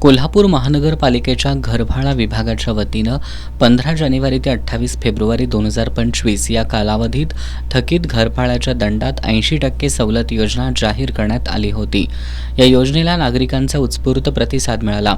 कोल्हापूर महानगरपालिकेच्या घरभाडा विभागाच्या वतीनं 15 जानेवारी ते 28 फेब्रुवारी 2025 या कालावधीत थकीत घरभाड्याच्या दंडात 80% सवलत योजना जाहीर करण्यात आली होती। या योजनेला नागरिकांचा उत्स्फूर्त प्रतिसाद मिळाला।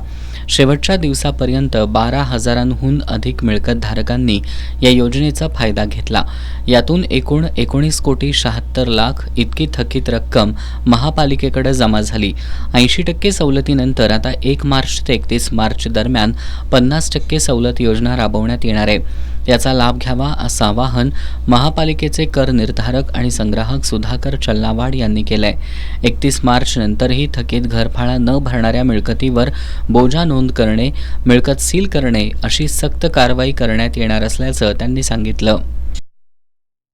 शेवटच्या दिवसापर्यंत 12,000हून अधिक मिळकतधारकांनी या योजनेचा फायदा घेतला। यातून एकूण 19,76 लाख इतकी थकीत रक्कम महापालिकेकडे जमा झाली। 80% सवलतीनंतर आता 1 मार्च ते 31 मार्च दरम्यान 50% सवलत योजना राबवण्यात येणार आहे। याचा लाभ घ्यावा असं आवाहन महापालिकेचे कर निर्धारक आणि संग्राहक सुधाकर चल्लावाड यांनी केलंय। 31 मार्च नंतरही थकीत घरभाडा न भरणाऱ्या मिळकतीवर बोजा नोंद करणे, मिळकत सील करणे अशी सक्त कारवाई करण्यात येणार असल्याचं त्यांनी सांगितलं।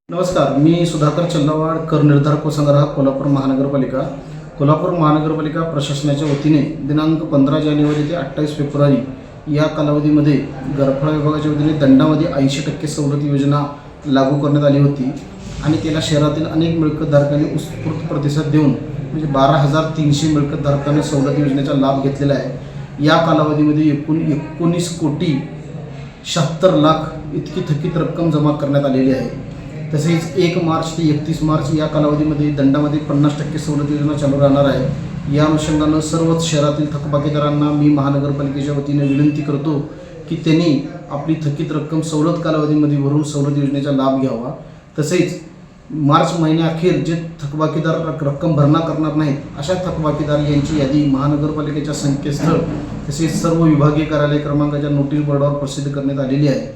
नमस्कार, मी सुधाकर चल्लावाड, कर निर्धारक व संग्राहक, कोल्हापूर महानगरपालिका। कोल्हापूर महानगरपालिका प्रशासनाच्या वतीने दिनांक 15 जानेवारी ते 28 फेब्रुवारी या कालावधीमध्ये घरभाडा विभागाच्या वतीने दंडामध्ये 80% सवलत योजना लागू करण्यात आली होती आणि त्याला शहरातील अनेक मिळकतधारकांनी उत्स्फूर्त प्रतिसाद देऊन म्हणजे 12,300 मिळकतधारकांनी सवलत योजनेचा लाभ घेतलेला आहे। या कालावधीमध्ये एकूण 19,76 लाख इतकी थकीत रक्कम जमा करण्यात आलेली आहे। तसेच 1 मार्च ते 31 मार्च या कालावधीमध्ये दंडामध्ये 50% सवलत योजना चालू राहणार आहे। या अनुषंगानं सर्वच शहरातील थकबाकीदारांना मी महानगरपालिकेच्या वतीने विनंती करतो की त्यांनी आपली थकीत रक्कम सवलत कालावधीमध्ये भरून सवलत योजनेचा लाभ घ्यावा। तसेच मार्च महिन्याअखेर जे थकबाकीदार रक्कम भरणा करणार नाहीत अशा थकबाकीदार यांची यादी महानगरपालिकेच्या संकेतस्थळ तसेच सर्व विभागीय कार्यालय क्रमांकाच्या नोटीस बोर्डावर प्रसिद्ध करण्यात आलेली आहे।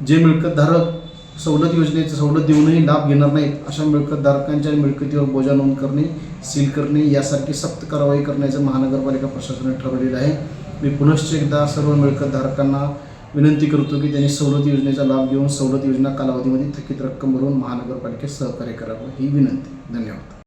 जे मिळकतधारक सवलत योजनेची सवलत देऊनही लाभ घेणार नाहीत अशा मिळकतधारकांच्या मिळकतीवर बोजा नोंद करणे, सील करणे यासारखी सक्त कारवाई करण्याचं महानगरपालिका प्रशासनाने ठरवलेलं आहे। मी पुनश्च एकदा सर्व मिळकतधारकांना विनंती करतो की त्यांनी सवलत योजनेचा लाभ घेऊन सवलत योजना कालावधीमध्ये थकीत रक्कम भरून महानगरपालिकेत सहकार्य करावं ही विनंती। धन्यवाद।